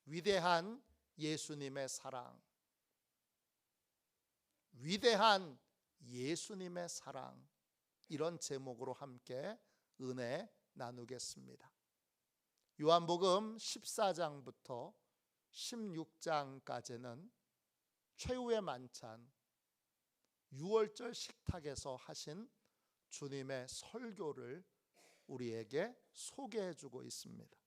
위대한 예수님의 사랑, 위대한 예수님의 사랑, 이런 제목으로 함께 은혜 나누겠습니다. 요한복음 14장부터 16장까지는 최후의 만찬, 6월절 식탁에서 하신 주님의 설교를 우리에게 소개해 주고 있습니다.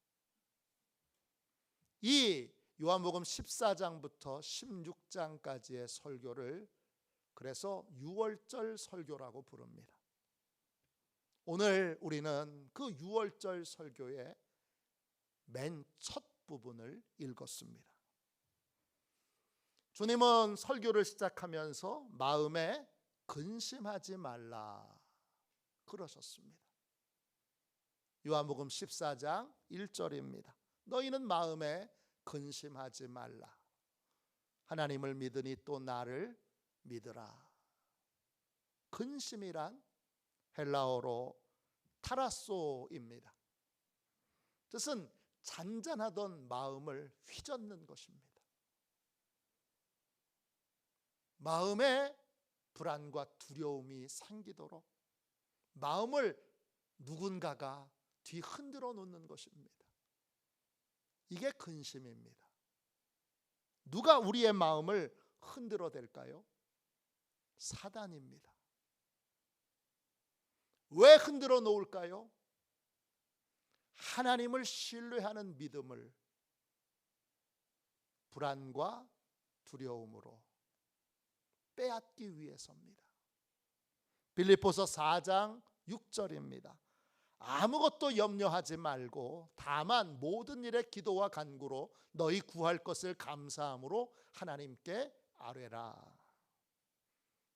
이 요한복음 14장부터 16장까지의 설교를 그래서 6월절 설교라고 부릅니다. 오늘 우리는 그 6월절 설교의 맨 첫 부분을 읽었습니다. 주님은 설교를 시작하면서 마음에 근심하지 말라 그러셨습니다. 요한복음 14장 1절입니다. 너희는 마음에 근심하지 말라. 하나님을 믿으니 또 나를 믿으라. 근심이란 헬라어로 타라소입니다. 뜻은 잔잔하던 마음을 휘젓는 것입니다. 마음에 불안과 두려움이 생기도록 마음을 누군가가 뒤흔들어 놓는 것입니다. 이게 근심입니다. 누가 우리의 마음을 흔들어 댈까요? 사단입니다. 왜 흔들어 놓을까요? 하나님을 신뢰하는 믿음을 불안과 두려움으로 빼앗기 위해서입니다. 빌립보서 4장 6절입니다. 아무것도 염려하지 말고 다만 모든 일에 기도와 간구로 너희 구할 것을 감사함으로 하나님께 아뢰라.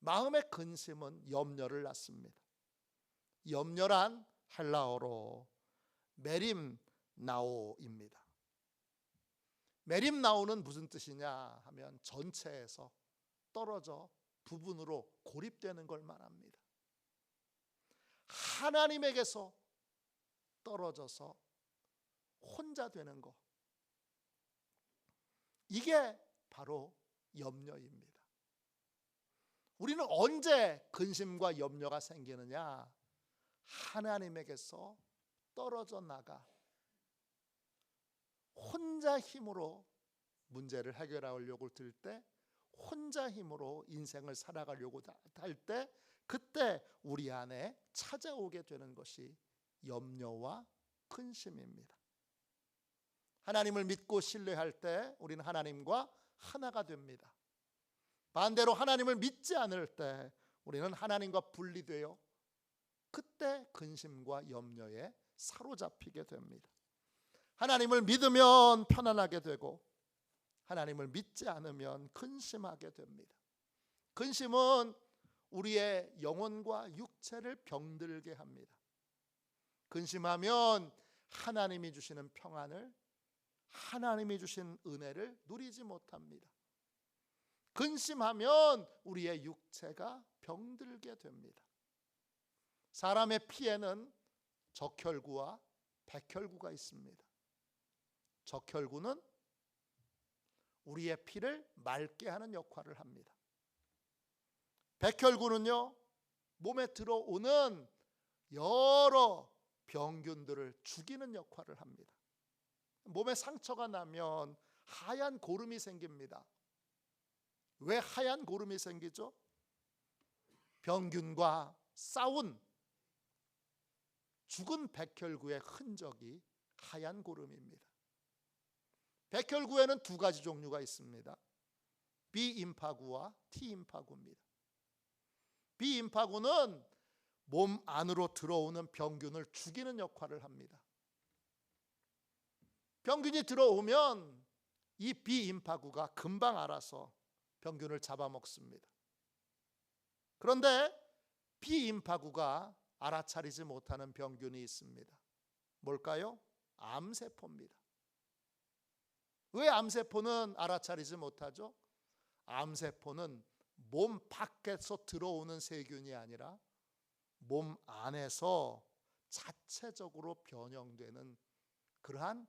마음의 근심은 염려를 낳습니다. 염려란 헬라어로 메림나오입니다. 메림나오는 무슨 뜻이냐 하면 전체에서 떨어져 부분으로 고립되는 걸 말합니다. 하나님에게서 떨어져서 혼자 되는 것, 이게 바로 염려입니다. 우리는 언제 근심과 염려가 생기느냐? 하나님에게서 떨어져 나가 혼자 힘으로 문제를 해결하려고 들 때, 혼자 힘으로 인생을 살아가려고 할 때, 그때 우리 안에 찾아오게 되는 것이 염려와 근심입니다. 하나님을 믿고 신뢰할 때 우리는 하나님과 하나가 됩니다. 반대로 하나님을 믿지 않을 때 우리는 하나님과 분리되어 그때 근심과 염려에 사로잡히게 됩니다. 하나님을 믿으면 편안하게 되고 하나님을 믿지 않으면 근심하게 됩니다. 근심은 우리의 영혼과 육체를 병들게 합니다. 근심하면 하나님이 주시는 평안을, 하나님이 주신 은혜를 누리지 못합니다. 근심하면 우리의 육체가 병들게 됩니다. 사람의 피에는 적혈구와 백혈구가 있습니다. 적혈구는 우리의 피를 맑게 하는 역할을 합니다. 백혈구는요, 몸에 들어오는 여러 병균들을 죽이는 역할을 합니다. 몸에 상처가 나면 하얀 고름이 생깁니다. 왜 하얀 고름이 생기죠? 병균과 싸운 죽은 백혈구의 흔적이 하얀 고름입니다. 백혈구에는 두 가지 종류가 있습니다. B임파구와 T임파구입니다. B임파구는 몸 안으로 들어오는 병균을 죽이는 역할을 합니다. 병균이 들어오면 이 B임파구가 금방 알아서 병균을 잡아먹습니다. 그런데 B임파구가 알아차리지 못하는 병균이 있습니다. 뭘까요? 암세포입니다. 왜 암세포는 알아차리지 못하죠? 암세포는 몸 밖에서 들어오는 세균이 아니라 몸 안에서 자체적으로 변형되는 그러한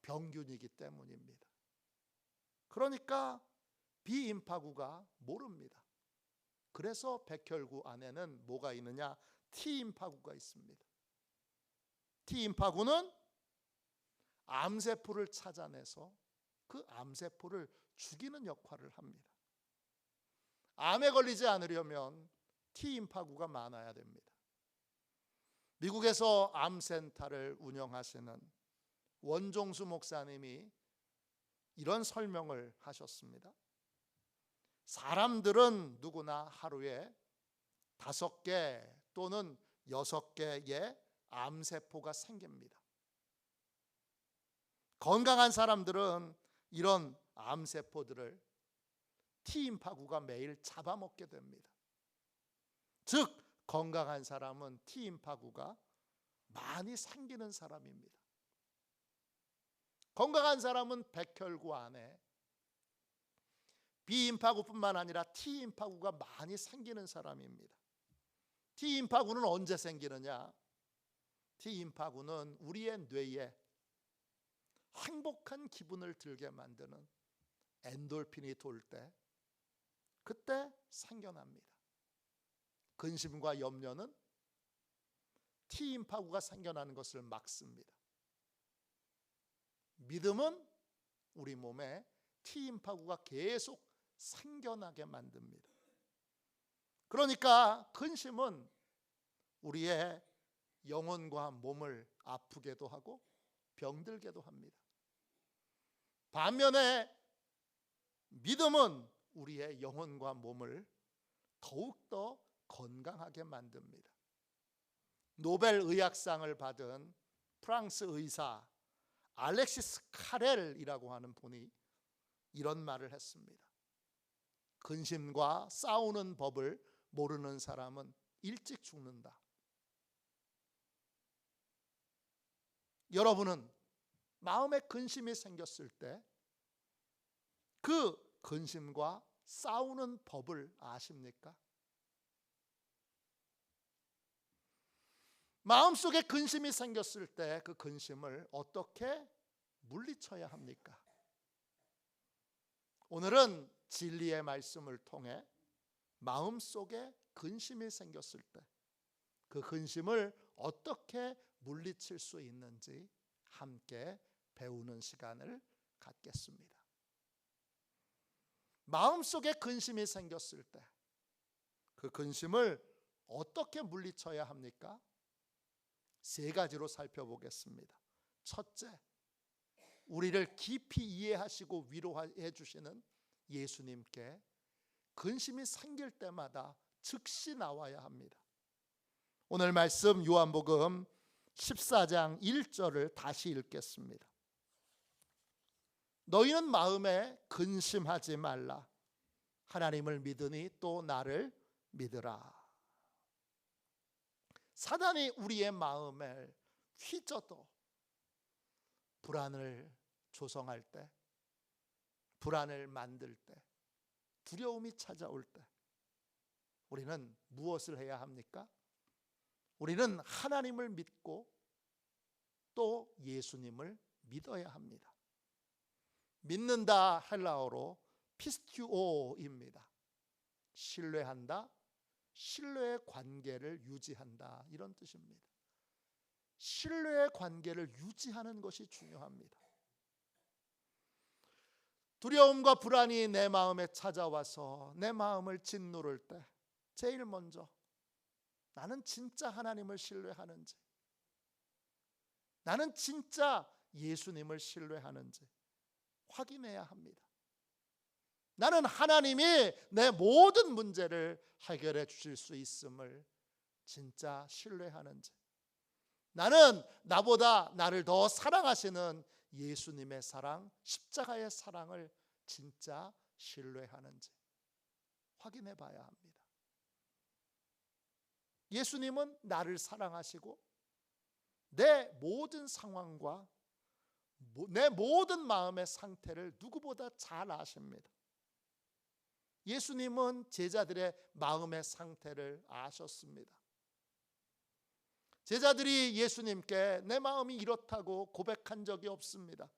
병균이기 때문입니다. 그러니까 B임파구가 모릅니다. 그래서 백혈구 안에는 뭐가 있느냐? T임파구가 있습니다. T임파구는 암세포를 찾아내서 그 암세포를 죽이는 역할을 합니다. 암에 걸리지 않으려면 T임파구가 많아야 됩니다. 미국에서 암센터를 운영하시는 원종수 목사님이 이런 설명을 하셨습니다. 사람들은 누구나 하루에 5개 또는 6개의 암세포가 생깁니다. 건강한 사람들은 이런 암세포들을 T임파구가 매일 잡아먹게 됩니다. 즉 건강한 사람은 T임파구가 많이 생기는 사람입니다. 건강한 사람은 백혈구 안에 B임파구뿐만 아니라 T임파구가 많이 생기는 사람입니다. T임파구는 언제 생기느냐? T임파구는 우리의 뇌에 행복한 기분을 들게 만드는 엔돌핀이 돌 때, 그때 생겨납니다. 근심과 염려는 T임파구가 생겨나는 것을 막습니다. 믿음은 우리 몸에 T임파구가 계속 생겨나게 만듭니다. 그러니까 근심은 우리의 영혼과 몸을 아프게도 하고 병들게도 합니다. 반면에 믿음은 우리의 영혼과 몸을 더욱더 건강하게 만듭니다. 노벨 의학상을 받은 프랑스 의사 알렉시스 카렐이라고 하는 분이 이런 말을 했습니다. 근심과 싸우는 법을 모르는 사람은 일찍 죽는다. 여러분은 마음에 근심이 생겼을 때 그 근심과 싸우는 법을 아십니까? 마음속에 근심이 생겼을 때 그 근심을 어떻게 물리쳐야 합니까? 오늘은 진리의 말씀을 통해 마음속에 근심이 생겼을 때 그 근심을 어떻게 물리칠 수 있는지 함께 배우는 시간을 갖겠습니다. 마음속에 근심이 생겼을 때 그 근심을 어떻게 물리쳐야 합니까? 3가지로 살펴보겠습니다. 첫째, 우리를 깊이 이해하시고 위로해 주시는 예수님께 근심이 생길 때마다 즉시 나와야 합니다. 오늘 말씀 요한복음 14장 1절을 다시 읽겠습니다. 너희는 마음에 근심하지 말라. 하나님을 믿으니 또 나를 믿으라. 사단이 우리의 마음을 휘저어 불안을 조성할 때, 불안을 만들 때, 두려움이 찾아올 때 우리는 무엇을 해야 합니까? 우리는 하나님을 믿고 또 예수님을 믿어야 합니다. 믿는다 헬라어로 피스튜오입니다. 신뢰한다, 신뢰의 관계를 유지한다, 이런 뜻입니다. 신뢰의 관계를 유지하는 것이 중요합니다. 두려움과 불안이 내 마음에 찾아와서 내 마음을 짓누를 때 제일 먼저 나는 진짜 하나님을 신뢰하는지, 나는 진짜 예수님을 신뢰하는지 확인해야 합니다. 나는 하나님이 내 모든 문제를 해결해 주실 수 있음을 진짜 신뢰하는지, 나는 나보다 나를 더 사랑하시는 예수님의 사랑, 십자가의 사랑을 진짜 신뢰하는지 확인해 봐야 합니다. 예수님은 나를 사랑하시고 내 모든 상황과 내 모든 마음의 상태를 누구보다 잘 아십니다. 예수님은 제자들의 마음의 상태를 아셨습니다. 제자들이 예수님께 내 마음이 이렇다고 고백한 적이 없습니다.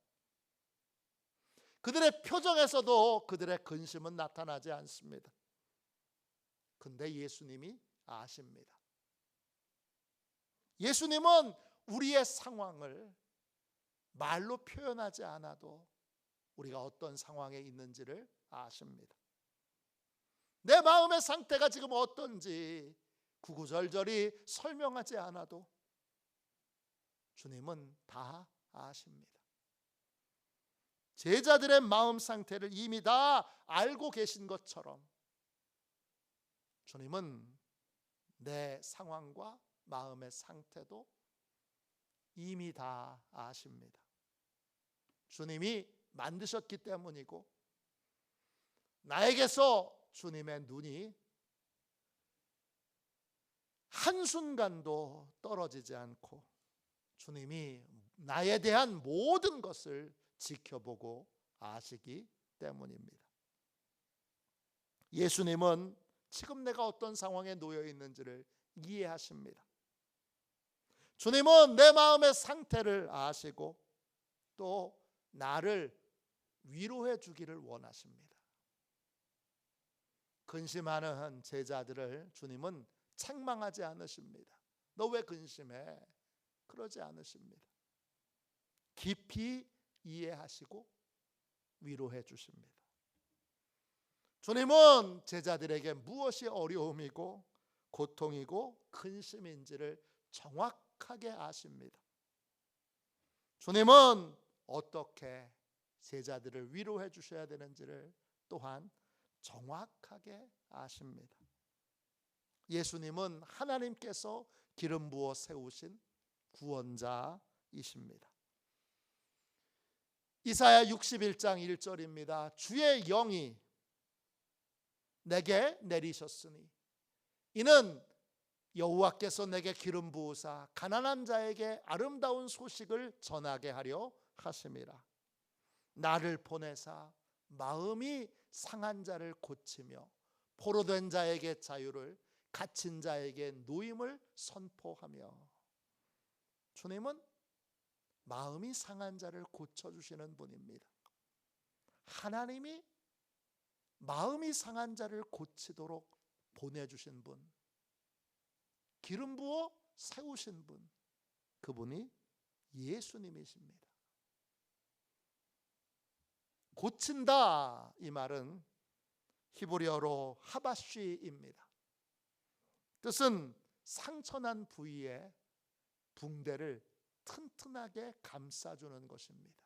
그들의 표정에서도 그들의 근심은 나타나지 않습니다. 근데 예수님이 아십니다. 예수님은 우리의 상황을 말로 표현하지 않아도 우리가 어떤 상황에 있는지를 아십니다. 내 마음의 상태가 지금 어떤지 구구절절히 설명하지 않아도 주님은 다 아십니다. 제자들의 마음 상태를 이미 다 알고 계신 것처럼 주님은 내 상황과 마음의 상태도 이미 다 아십니다. 주님이 만드셨기 때문이고 나에게서 주님의 눈이 한순간도 떨어지지 않고 주님이 나에 대한 모든 것을 지켜보고 아시기 때문입니다. 예수님은 지금 내가 어떤 상황에 놓여 있는지를 이해하십니다. 주님은 내 마음의 상태를 아시고 또 나를 위로해 주기를 원하십니다. 근심하는 제자들을 주님은 책망하지 않으십니다. 너 왜 근심해? 그러지 않으십니다. 깊이 이해하시고 위로해 주십니다. 주님은 제자들에게 무엇이 어려움이고 고통이고 근심인지를 정확하게 아십니다. 주님은 어떻게 제자들을 위로해 주셔야 되는지를 또한 정확하게 아십니다. 예수님은 하나님께서 기름 부어 세우신 구원자이십니다. 이사야 61장 1절입니다. 주의 영이 내게 내리셨으니 이는 여호와께서 내게 기름 부으사 가난한 자에게 아름다운 소식을 전하게 하려 하심이라. 나를 보내사 마음이 상한 자를 고치며 포로된 자에게 자유를 갇힌 자에게 노임을 선포하며. 주님은 마음이 상한 자를 고쳐주시는 분입니다. 하나님이 마음이 상한 자를 고치도록 보내주신 분, 기름 부어 세우신 분, 그분이 예수님이십니다. 고친다, 이 말은 히브리어로 하바쉬입니다. 뜻은 상처난 부위에 붕대를 튼튼하게 감싸주는 것입니다.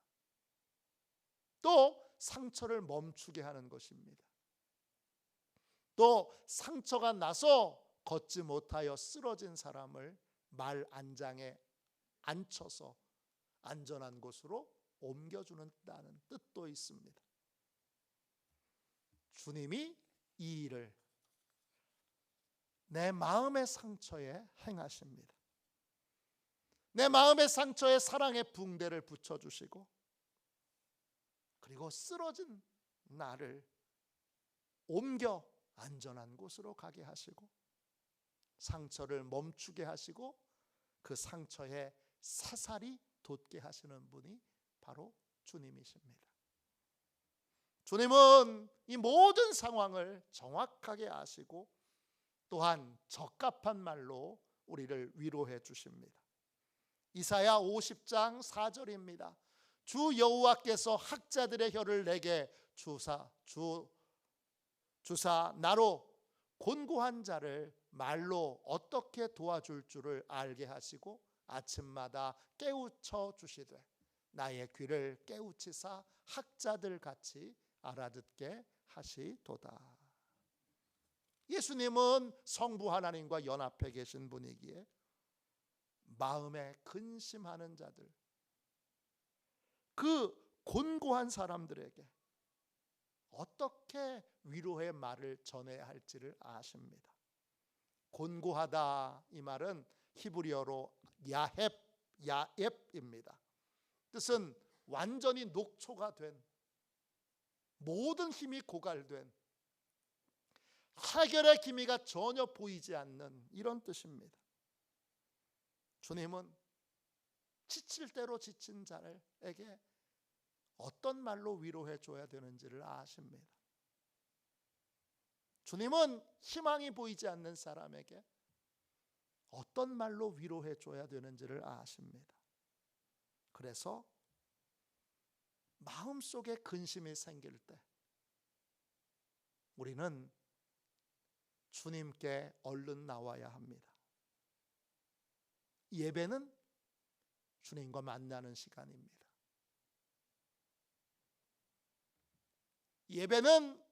또 상처를 멈추게 하는 것입니다. 또 상처가 나서 걷지 못하여 쓰러진 사람을 말 안장에 앉혀서 안전한 곳으로 옮겨주는다는 뜻도 있습니다. 주님이 이 일을 내 마음의 상처에 행하십니다. 내 마음의 상처에 사랑의 붕대를 붙여주시고 그리고 쓰러진 나를 옮겨 안전한 곳으로 가게 하시고 상처를 멈추게 하시고 그 상처에 새살이 돋게 하시는 분이 바로 주님이십니다. 주님은 이 모든 상황을 정확하게 아시고 또한 적합한 말로 우리를 위로해 주십니다. 이사야 50장 4절입니다. 주 여호와께서 학자들의 혀를 내게 주사 나로 곤고한 자를 말로 어떻게 도와줄 줄을 알게 하시고 아침마다 깨우쳐 주시되 나의 귀를 깨우치사 학자들 같이 알아듣게 하시도다. 예수님은 성부 하나님과 연합해 계신 분이기에 마음에 근심하는 자들, 그 곤고한 사람들에게 어떻게 위로의 말을 전해야 할지를 아십니다. 곤고하다, 이 말은 히브리어로 야헵입니다. 뜻은 완전히 녹초가 된, 모든 힘이 고갈된, 해결의 기미가 전혀 보이지 않는 이런 뜻입니다. 주님은 지칠 대로 지친 자들에게 어떤 말로 위로해 줘야 되는지를 아십니다. 주님은 희망이 보이지 않는 사람에게 어떤 말로 위로해 줘야 되는지를 아십니다. 그래서 마음속에 근심이 생길 때 우리는 주님께 얼른 나와야 합니다. 예배는 주님과 만나는 시간입니다. 예배는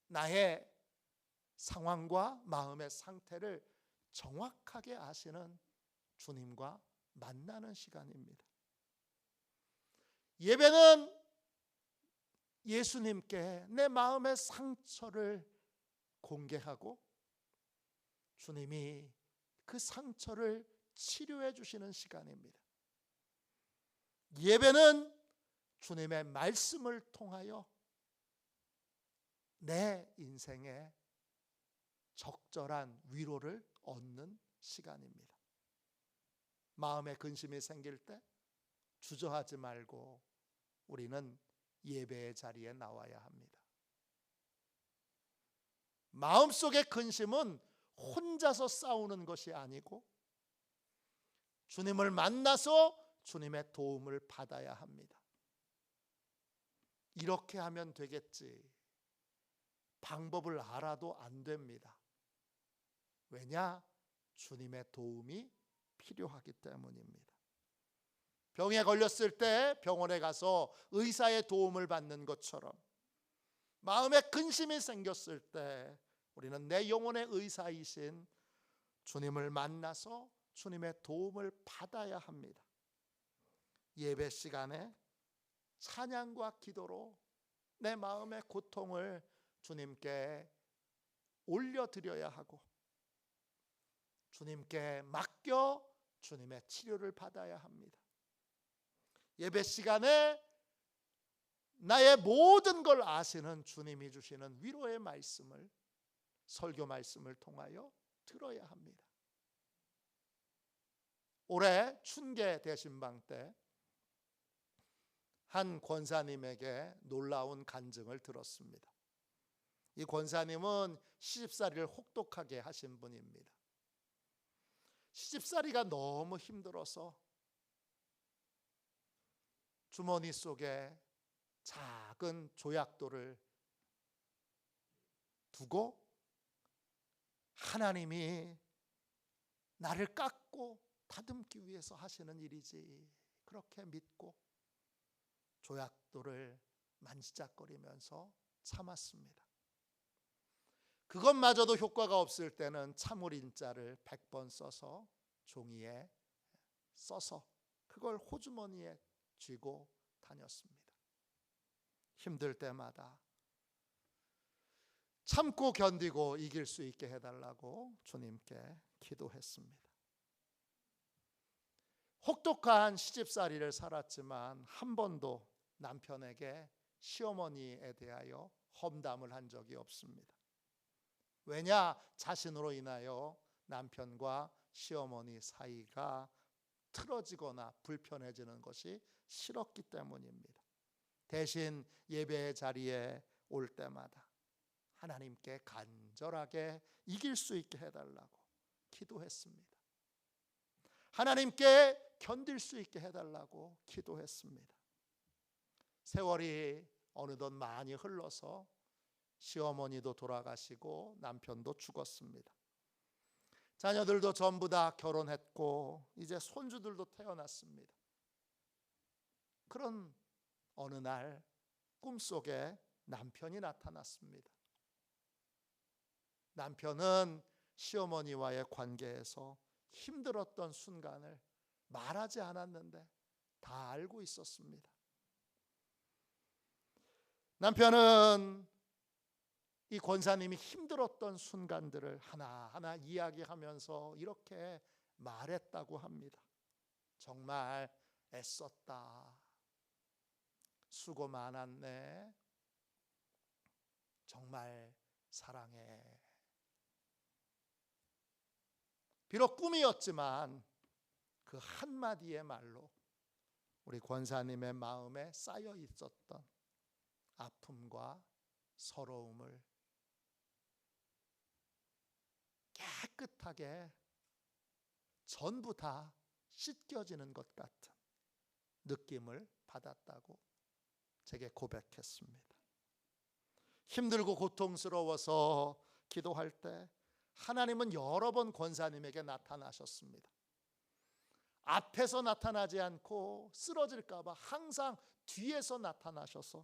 나의 상황과 마음의 상태를 정확하게 아시는 주님과 만나는 시간입니다. 예배는 예수님께 내 마음의 상처를 공개하고 주님이 그 상처를 치료해 주시는 시간입니다. 예배는 주님의 말씀을 통하여 내 인생에 적절한 위로를 얻는 시간입니다. 마음에 근심이 생길 때 주저하지 말고 우리는 예배의 자리에 나와야 합니다. 마음속의 근심은 혼자서 싸우는 것이 아니고 주님을 만나서 주님의 도움을 받아야 합니다. 이렇게 하면 되겠지. 방법을 알아도 안 됩니다. 왜냐? 주님의 도움이 필요하기 때문입니다. 병에 걸렸을 때 병원에 가서 의사의 도움을 받는 것처럼 마음에 근심이 생겼을 때 우리는 내 영혼의 의사이신 주님을 만나서 주님의 도움을 받아야 합니다. 예배 시간에 찬양과 기도로 내 마음의 고통을 주님께 올려드려야 하고 주님께 맡겨 주님의 치료를 받아야 합니다. 예배 시간에 나의 모든 걸 아시는 주님이 주시는 위로의 말씀을 설교 말씀을 통하여 들어야 합니다. 올해 춘계 대신방 때 한 권사님에게 놀라운 간증을 들었습니다. 이 권사님은 시집살이를 혹독하게 하신 분입니다. 시집살이가 너무 힘들어서 주머니 속에 작은 조약돌을 두고 하나님이 나를 깎고 다듬기 위해서 하시는 일이지 그렇게 믿고 조약돌을 만지작거리면서 참았습니다. 그것마저도 효과가 없을 때는 참을인자를 100번 써서 종이에 써서 그걸 호주머니에 쥐고 다녔습니다. 힘들 때마다 참고 견디고 이길 수 있게 해달라고 주님께 기도했습니다. 혹독한 시집살이를 살았지만 한 번도 남편에게 시어머니에 대하여 험담을 한 적이 없습니다. 왜냐? 자신으로 인하여 남편과 시어머니 사이가 틀어지거나 불편해지는 것이 싫었기 때문입니다. 대신 예배의 자리에 올 때마다 하나님께 간절하게 이길 수 있게 해달라고 기도했습니다. 하나님께 견딜 수 있게 해달라고 기도했습니다. 세월이 어느덧 많이 흘러서 시어머니도 돌아가시고 남편도 죽었습니다. 자녀들도 전부 다 결혼했고 이제 손주들도 태어났습니다. 그런 어느 날 꿈속에 남편이 나타났습니다. 남편은 시어머니와의 관계에서 힘들었던 순간을 말하지 않았는데 다 알고 있었습니다. 남편은 이 권사님이 힘들었던 순간들을 하나하나 이야기하면서 이렇게 말했다고 합니다. 정말 애썼다. 수고 많았네. 정말 사랑해. 비록 꿈이었지만 그 그 한마디의 말로 우리 권사님의 마음에 쌓여 있었던 아픔과 서러움을 깨끗하게 전부 다 씻겨지는 것 같은 느낌을 받았다고 제게 고백했습니다. 힘들고 고통스러워서 기도할 때 하나님은 여러 번 권사님에게 나타나셨습니다. 앞에서 나타나지 않고 쓰러질까 봐 항상 뒤에서 나타나셔서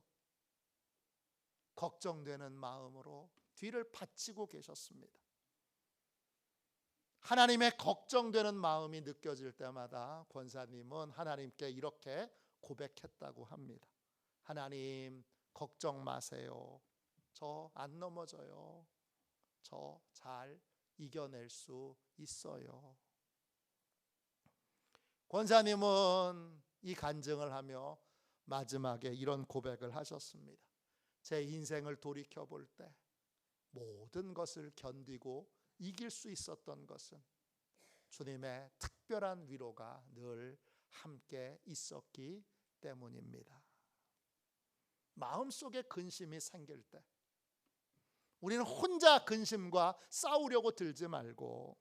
걱정되는 마음으로 뒤를 바치고 계셨습니다. 하나님의 걱정되는 마음이 느껴질 때마다 권사님은 하나님께 이렇게 고백했다고 합니다. 하나님, 걱정 마세요. 저 안 넘어져요. 저 잘 이겨낼 수 있어요. 권사님은 이 간증을 하며 마지막에 이런 고백을 하셨습니다. 제 인생을 돌이켜 볼 때 모든 것을 견디고 이길 수 있었던 것은 주님의 특별한 위로가 늘 함께 있었기 때문입니다. 마음속에 근심이 생길 때 우리는 혼자 근심과 싸우려고 들지 말고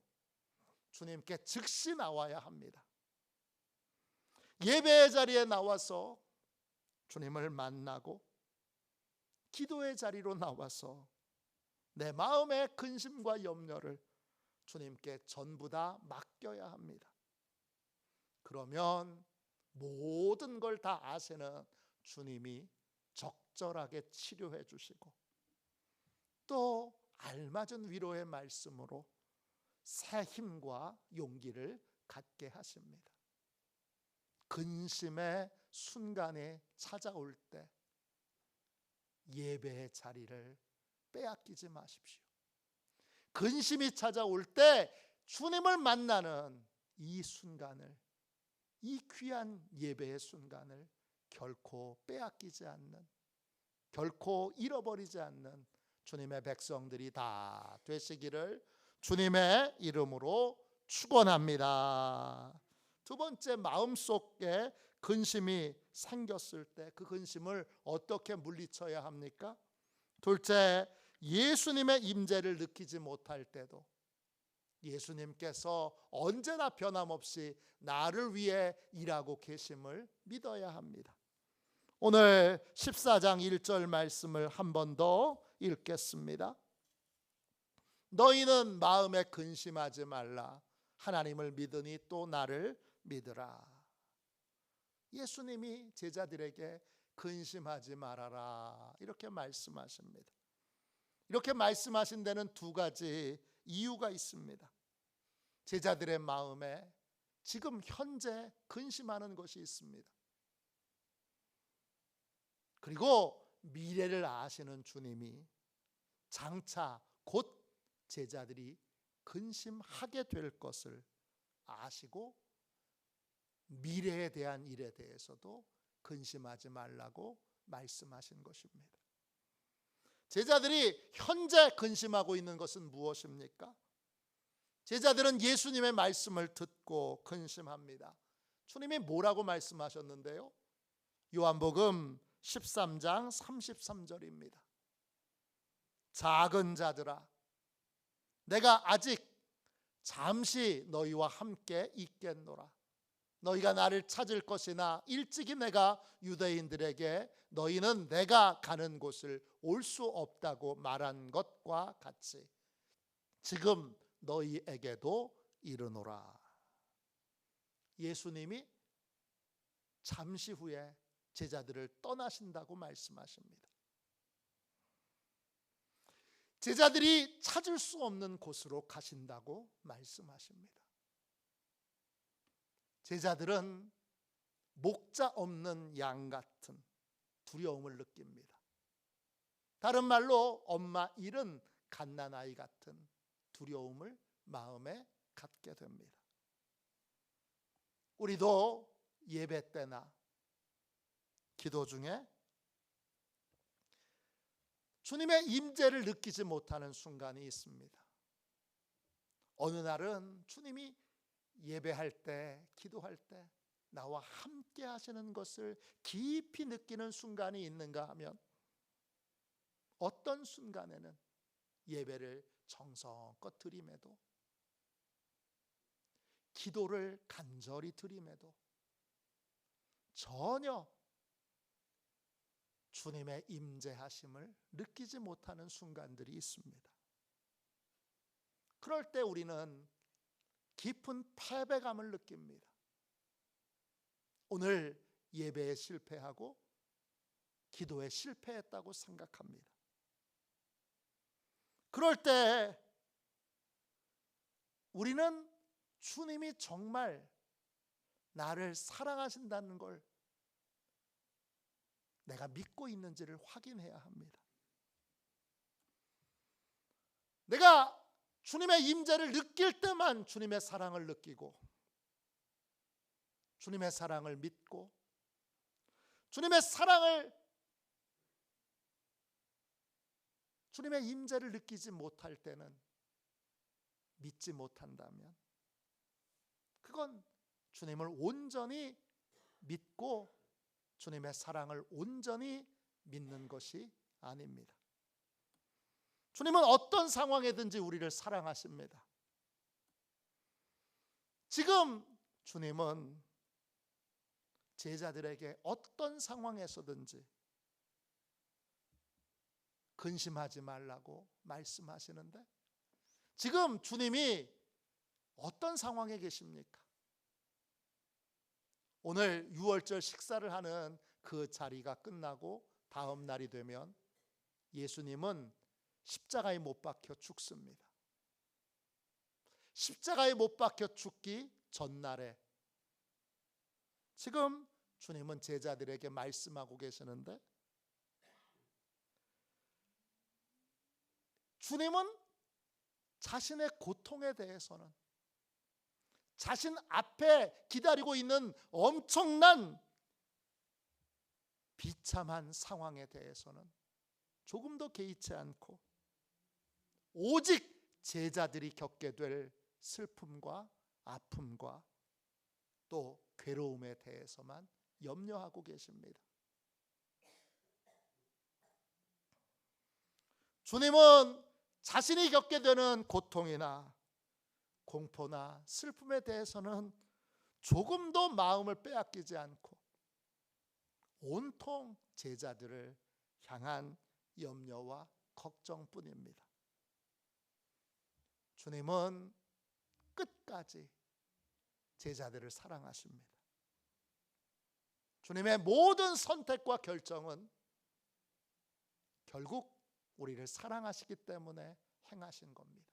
주님께 즉시 나와야 합니다. 예배의 자리에 나와서 주님을 만나고 기도의 자리로 나와서 내 마음의 근심과 염려를 주님께 전부 다 맡겨야 합니다. 그러면 모든 걸 다 아시는 주님이 적절하게 치료해 주시고 또 알맞은 위로의 말씀으로 새 힘과 용기를 갖게 하십니다. 근심의 순간에 찾아올 때 예배의 자리를 빼앗기지 마십시오. 근심이 찾아올 때 주님을 만나는 이 순간을, 이 귀한 예배의 순간을 결코 빼앗기지 않는, 결코 잃어버리지 않는 주님의 백성들이 다 되시기를 주님의 이름으로 축원합니다. 두 번째, 마음속에 근심이 생겼을 때 그 근심을 어떻게 물리쳐야 합니까? 둘째, 예수님의 임재를 느끼지 못할 때도 예수님께서 언제나 변함없이 나를 위해 일하고 계심을 믿어야 합니다. 오늘 14장 1절 말씀을 한 번 더 읽겠습니다. 너희는 마음에 근심하지 말라. 하나님을 믿으니 또 나를 믿으라. 예수님이 제자들에게 근심하지 말아라 이렇게 말씀하십니다. 이렇게 말씀하신 데는 두 가지 이유가 있습니다. 제자들의 마음에 지금 현재 근심하는 것이 있습니다. 그리고 미래를 아시는 주님이 장차 곧 제자들이 근심하게 될 것을 아시고 미래에 대한 일에 대해서도 근심하지 말라고 말씀하신 것입니다. 제자들이 현재 근심하고 있는 것은 무엇입니까? 제자들은 예수님의 말씀을 듣고 근심합니다. 주님이 뭐라고 말씀하셨는데요? 요한복음 13장 33절입니다. 작은 자들아, 내가 아직 잠시 너희와 함께 있겠노라. 너희가 나를 찾을 것이나 일찍이 내가 유대인들에게 너희는 내가 가는 곳을 올 수 없다고 말한 것과 같이 지금 너희에게도 이르노라. 예수님이 잠시 후에 제자들을 떠나신다고 말씀하십니다. 제자들이 찾을 수 없는 곳으로 가신다고 말씀하십니다. 제자들은 목자 없는 양 같은 두려움을 느낍니다. 다른 말로 엄마 잃은 갓난아이 같은 두려움을 마음에 갖게 됩니다. 우리도 예배 때나 기도 중에 주님의 임재를 느끼지 못하는 순간이 있습니다. 어느 날은 주님이 예배할 때, 기도할 때 나와 함께 하시는 것을 깊이 느끼는 순간이 있는가 하면, 어떤 순간에는 예배를 정성껏 드림에도, 기도를 간절히 드림에도 전혀 주님의 임재하심을 느끼지 못하는 순간들이 있습니다. 그럴 때 우리는 깊은 패배감을 느낍니다. 오늘 예배에 실패하고 기도에 실패했다고 생각합니다. 그럴 때 우리는 주님이 정말 나를 사랑하신다는 걸 내가 믿고 있는지를 확인해야 합니다. 내가 주님의 임재를 느낄 때만 주님의 사랑을 느끼고, 주님의 사랑을 믿고, 주님의 임재를 느끼지 못할 때는, 믿지 못한다면 그건 주님을 온전히 믿고 주님의 사랑을 온전히 믿는 것이 아닙니다. 주님은 어떤 상황이든지 우리를 사랑하십니다. 지금 주님은 제자들에게 어떤 상황에서든지 근심하지 말라고 말씀하시는데, 지금 주님이 어떤 상황에 계십니까? 오늘 유월절 식사를 하는 그 자리가 끝나고 다음 날이 되면 예수님은 십자가에 못 박혀 죽습니다. 십자가에 못 박혀 죽기 전날에 지금 주님은 제자들에게 말씀하고 계시는데, 주님은 자신의 고통에 대해서는, 자신 앞에 기다리고 있는 엄청난 비참한 상황에 대해서는 조금도 개의치 않고 오직 제자들이 겪게 될 슬픔과 아픔과 또 괴로움에 대해서만 염려하고 계십니다. 주님은 자신이 겪게 되는 고통이나 공포나 슬픔에 대해서는 조금도 마음을 빼앗기지 않고 온통 제자들을 향한 염려와 걱정뿐입니다. 주님은 끝까지 제자들을 사랑하십니다. 주님의 모든 선택과 결정은 결국 우리를 사랑하시기 때문에 행하신 겁니다.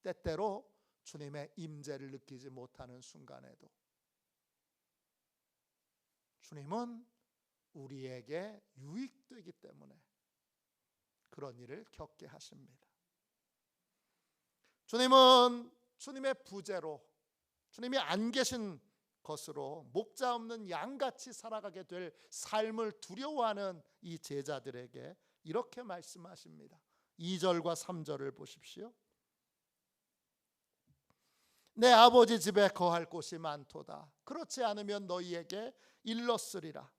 때때로 주님의 임재를 느끼지 못하는 순간에도 주님은 우리에게 유익되기 때문에 그런 일을 겪게 하십니다. 주님은 주님의 부재로, 주님이 안 계신 것으로 목자 없는 양같이 살아가게 될 삶을 두려워하는 이 제자들에게 이렇게 말씀하십니다. 2절과 3절을 보십시오. 내 아버지 집에 거할 곳이 많도다. 그렇지 않으면 너희에게 일렀으리라.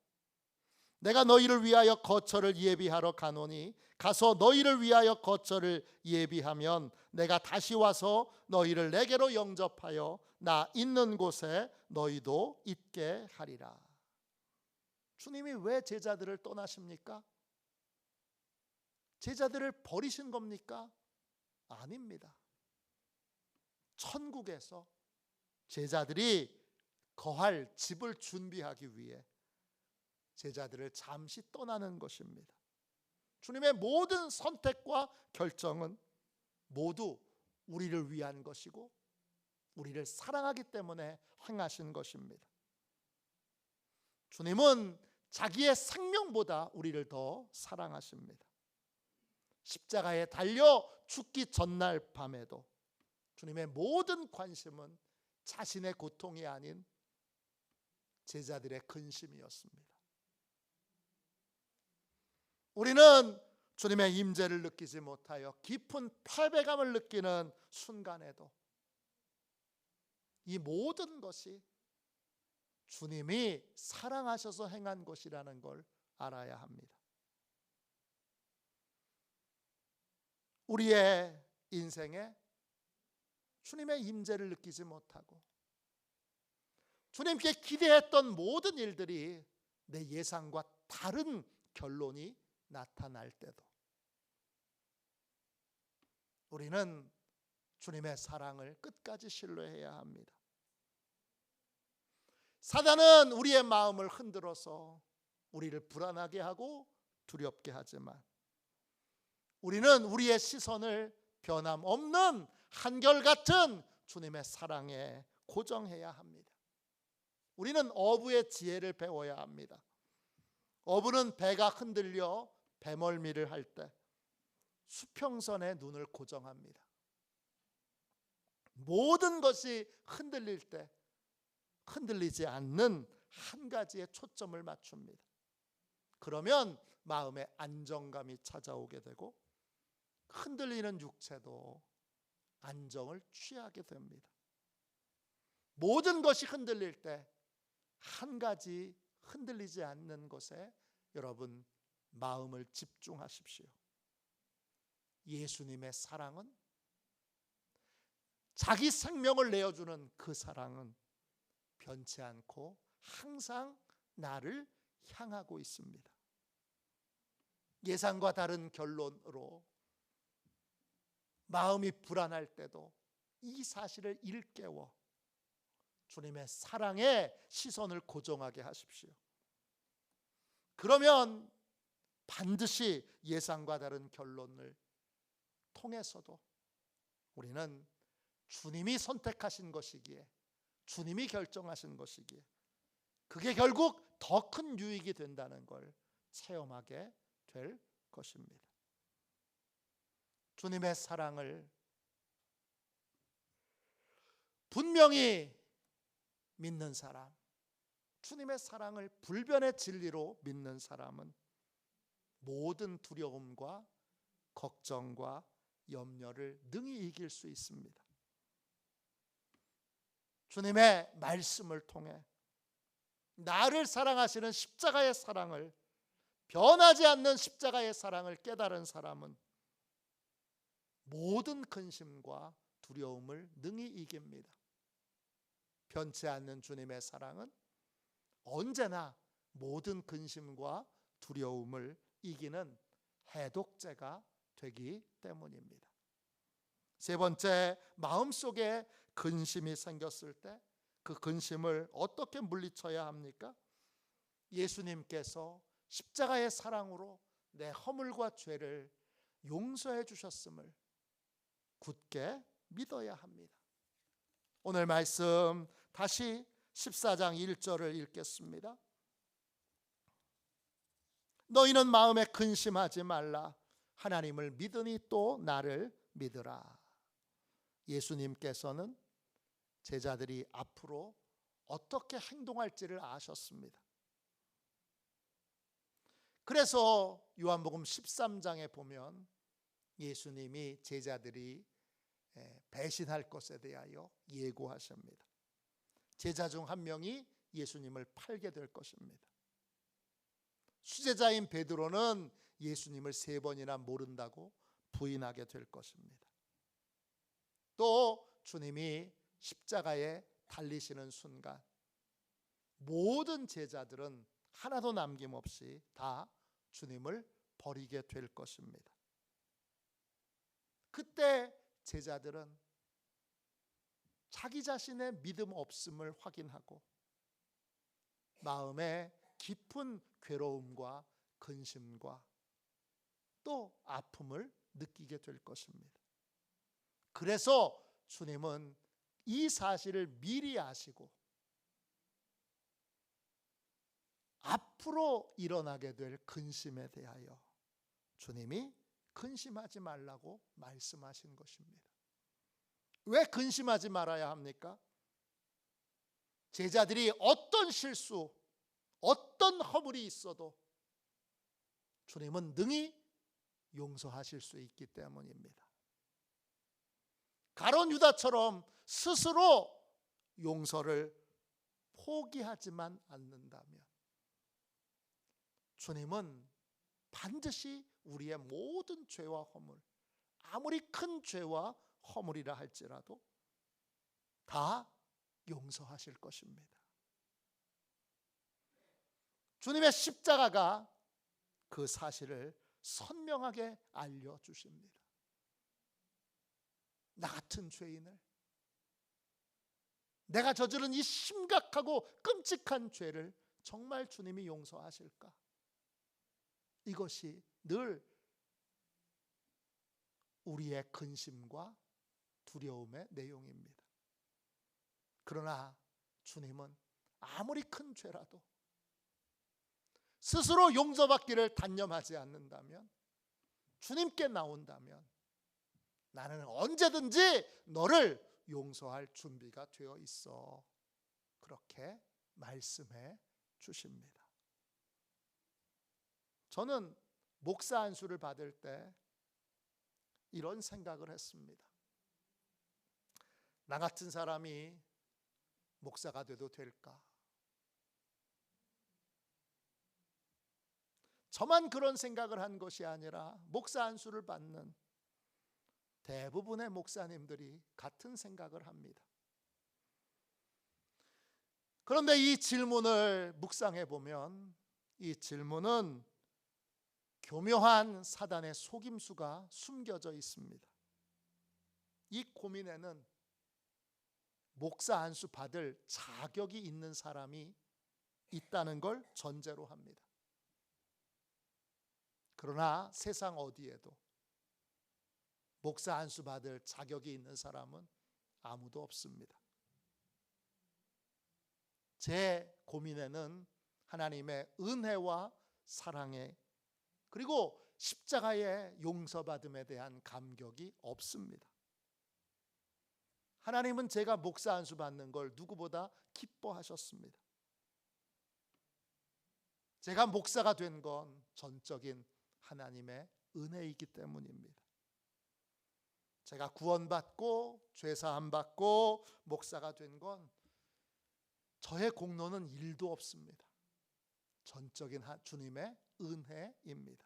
내가 너희를 위하여 거처를 예비하러 가노니 가서 너희를 위하여 거처를 예비하면 내가 다시 와서 너희를 내게로 영접하여 나 있는 곳에 너희도 있게 하리라. 주님이 왜 제자들을 떠나십니까? 제자들을 버리신 겁니까? 아닙니다. 천국에서 제자들이 거할 집을 준비하기 위해 제자들을 잠시 떠나는 것입니다. 주님의 모든 선택과 결정은 모두 우리를 위한 것이고 우리를 사랑하기 때문에 행하신 것입니다. 주님은 자기의 생명보다 우리를 더 사랑하십니다. 십자가에 달려 죽기 전날 밤에도 주님의 모든 관심은 자신의 고통이 아닌 제자들의 근심이었습니다. 우리는 주님의 임재를 느끼지 못하여 깊은 패배감을 느끼는 순간에도 이 모든 것이 주님이 사랑하셔서 행한 것이라는 걸 알아야 합니다. 우리의 인생에 주님의 임재를 느끼지 못하고 주님께 기대했던 모든 일들이 내 예상과 다른 결론이 나타날 때도 우리는 주님의 사랑을 끝까지 신뢰해야 합니다. 사단은 우리의 마음을 흔들어서 우리를 불안하게 하고 두렵게 하지만 우리는 우리의 시선을 변함없는 한결같은 주님의 사랑에 고정해야 합니다. 우리는 어부의 지혜를 배워야 합니다. 어부는 배가 흔들려 배멀미를 할 때 수평선에 눈을 고정합니다. 모든 것이 흔들릴 때 흔들리지 않는 한 가지에 초점을 맞춥니다. 그러면 마음에 안정감이 찾아오게 되고 흔들리는 육체도 안정을 취하게 됩니다. 모든 것이 흔들릴 때 한 가지 흔들리지 않는 것에 여러분 마음을 집중하십시오. 예수님의 사랑은, 자기 생명을 내어주는 그 사랑은 변치 않고 항상 나를 향하고 있습니다. 예상과 다른 결론으로 마음이 불안할 때도 이 사실을 일깨워 주님의 사랑에 시선을 고정하게 하십시오. 그러면 반드시 예상과 다른 결론을 통해서도 우리는 주님이 선택하신 것이기에, 주님이 결정하신 것이기에 그게 결국 더 큰 유익이 된다는 걸 체험하게 될 것입니다. 주님의 사랑을 분명히 믿는 사람, 주님의 사랑을 불변의 진리로 믿는 사람은 모든 두려움과 걱정과 염려를 능히 이길 수 있습니다. 주님의 말씀을 통해 나를 사랑하시는 십자가의 사랑을, 변하지 않는 십자가의 사랑을 깨달은 사람은 모든 근심과 두려움을 능히 이깁니다. 변치 않는 주님의 사랑은 언제나 모든 근심과 두려움을 이기는 해독제가 되기 때문입니다. 세 번째, 마음속에 근심이 생겼을 때 그 근심을 어떻게 물리쳐야 합니까? 예수님께서 십자가의 사랑으로 내 허물과 죄를 용서해 주셨음을 굳게 믿어야 합니다. 오늘 말씀 다시 14장 1절을 읽겠습니다. 너희는 마음에 근심하지 말라. 하나님을 믿으니 또 나를 믿으라. 예수님께서는 제자들이 앞으로 어떻게 행동할지를 아셨습니다. 그래서 요한복음 13장에 보면 예수님이 제자들이 배신할 것에 대하여 예고하십니다. 제자 중 한 명이 예수님을 팔게 될 것입니다. 수제자인 베드로는 예수님을 3번이나 모른다고 부인하게 될 것입니다. 또 주님이 십자가에 달리시는 순간 모든 제자들은 하나도 남김없이 다 주님을 버리게 될 것입니다. 그때 제자들은 자기 자신의 믿음 없음을 확인하고 마음에 깊은 괴로움과 근심과 또 아픔을 느끼게 될 것입니다. 그래서 주님은 이 사실을 미리 아시고 앞으로 일어나게 될 근심에 대하여 주님이 근심하지 말라고 말씀하신 것입니다. 왜 근심하지 말아야 합니까? 제자들이 어떤 실수, 어떤 허물이 있어도 주님은 능히 용서하실 수 있기 때문입니다. 가룟 유다처럼 스스로 용서를 포기하지만 않는다면 주님은 반드시 우리의 모든 죄와 허물, 아무리 큰 죄와 허물이라 할지라도 다 용서하실 것입니다. 주님의 십자가가 그 사실을 선명하게 알려주십니다. 나 같은 죄인을, 내가 저지른 이 심각하고 끔찍한 죄를 정말 주님이 용서하실까? 이것이 늘 우리의 근심과 두려움의 내용입니다. 그러나 주님은 아무리 큰 죄라도 스스로 용서받기를 단념하지 않는다면, 주님께 나온다면 나는 언제든지 너를 용서할 준비가 되어 있어. 그렇게 말씀해 주십니다. 저는 목사 안수를 받을 때 이런 생각을 했습니다. 나 같은 사람이 목사가 돼도 될까? 저만 그런 생각을 한 것이 아니라 목사 안수를 받는 대부분의 목사님들이 같은 생각을 합니다. 그런데 이 질문을 묵상해 보면 이 질문은 교묘한 사단의 속임수가 숨겨져 있습니다. 이 고민에는 목사 안수 받을 자격이 있는 사람이 있다는 걸 전제로 합니다. 그러나 세상 어디에도 목사 안수 받을 자격이 있는 사람은 아무도 없습니다. 제 고민에는 하나님의 은혜와 사랑에, 그리고 십자가의 용서받음에 대한 감격이 없습니다. 하나님은 제가 목사 안수 받는 걸 누구보다 기뻐하셨습니다. 제가 목사가 된 건 전적인 하나님의 은혜이기 때문입니다. 제가 구원받고 죄사함 받고 목사가 된 건 저의 공로는 일도 없습니다. 전적인 주님의 은혜입니다.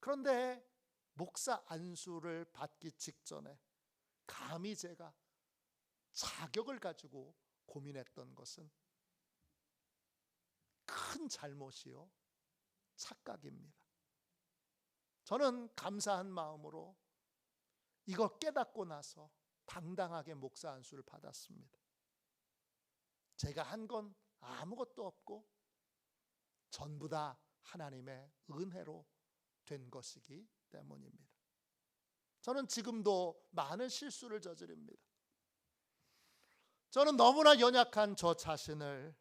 그런데 목사 안수를 받기 직전에 감히 제가 자격을 가지고 고민했던 것은 큰 잘못이요, 착각입니다. 저는 감사한 마음으로 이거 깨닫고 나서 당당하게 목사 안수를 받았습니다. 제가 한 건 아무것도 없고 전부 다 하나님의 은혜로 된 것이기 때문입니다. 저는 지금도 많은 실수를 저지릅니다. 저는 너무나 연약한 저 자신을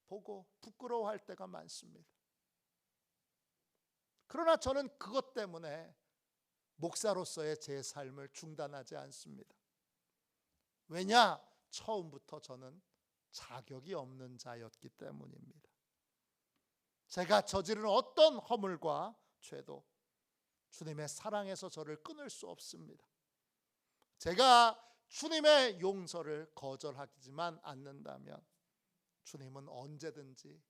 보고 부끄러워할 때가 많습니다. 그러나 저는 그것 때문에 목사로서의 제 삶을 중단하지 않습니다. 왜냐? 처음부터 저는 자격이 없는 자였기 때문입니다. 제가 저지른 어떤 허물과 죄도 주님의 사랑에서 저를 끊을 수 없습니다. 제가 주님의 용서를 거절하지만 않는다면 주님은 언제든지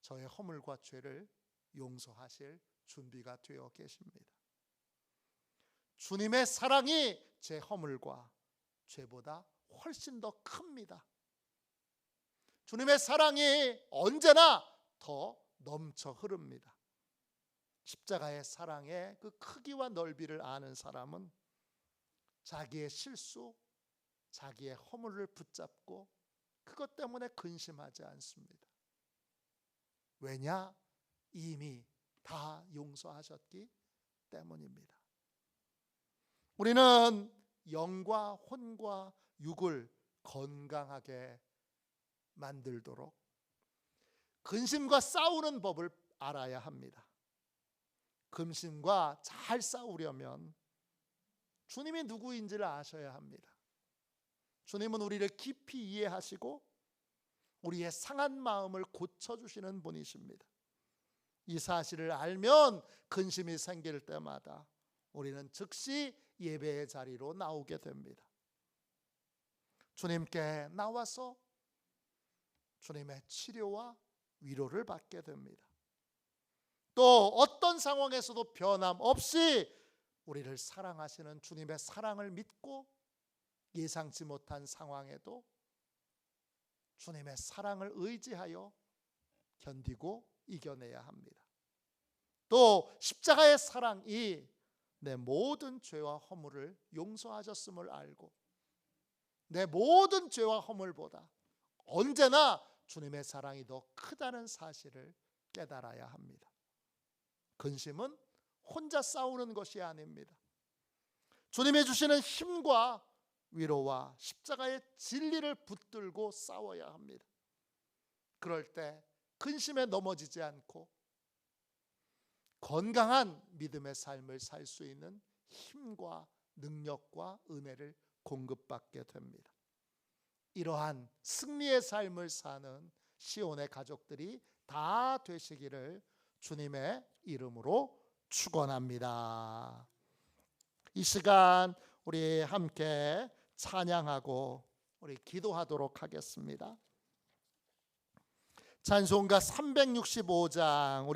저의 허물과 죄를 용서하실 준비가 되어 계십니다. 주님의 사랑이 제 허물과 죄보다 훨씬 더 큽니다. 주님의 사랑이 언제나 더 넘쳐 흐릅니다. 십자가의 사랑의 그 크기와 넓이를 아는 사람은 자기의 실수, 자기의 허물을 붙잡고 그것 때문에 근심하지 않습니다. 왜냐? 이미 다 용서하셨기 때문입니다. 우리는 영과 혼과 육을 건강하게 만들도록 근심과 싸우는 법을 알아야 합니다. 근심과 잘 싸우려면 주님이 누구인지를 아셔야 합니다. 주님은 우리를 깊이 이해하시고 우리의 상한 마음을 고쳐주시는 분이십니다. 이 사실을 알면 근심이 생길 때마다 우리는 즉시 예배의 자리로 나오게 됩니다. 주님께 나와서 주님의 치료와 위로를 받게 됩니다. 또 어떤 상황에서도 변함없이 우리를 사랑하시는 주님의 사랑을 믿고 예상치 못한 상황에도 주님의 사랑을 의지하여 견디고 이겨내야 합니다. 또 십자가의 사랑이 내 모든 죄와 허물을 용서하셨음을 알고 내 모든 죄와 허물보다 언제나 주님의 사랑이 더 크다는 사실을 깨달아야 합니다. 근심은 혼자 싸우는 것이 아닙니다. 주님이 주시는 힘과 위로와 십자가의 진리를 붙들고 싸워야 합니다. 그럴 때 근심에 넘어지지 않고 건강한 믿음의 삶을 살 수 있는 힘과 능력과 은혜를 공급받게 됩니다. 이러한 승리의 삶을 사는 시온의 가족들이 다 되시기를 주님의 이름으로 축원합니다. 이 시간 우리 함께 찬양하고 우리 기도하도록 하겠습니다. 찬송가 365장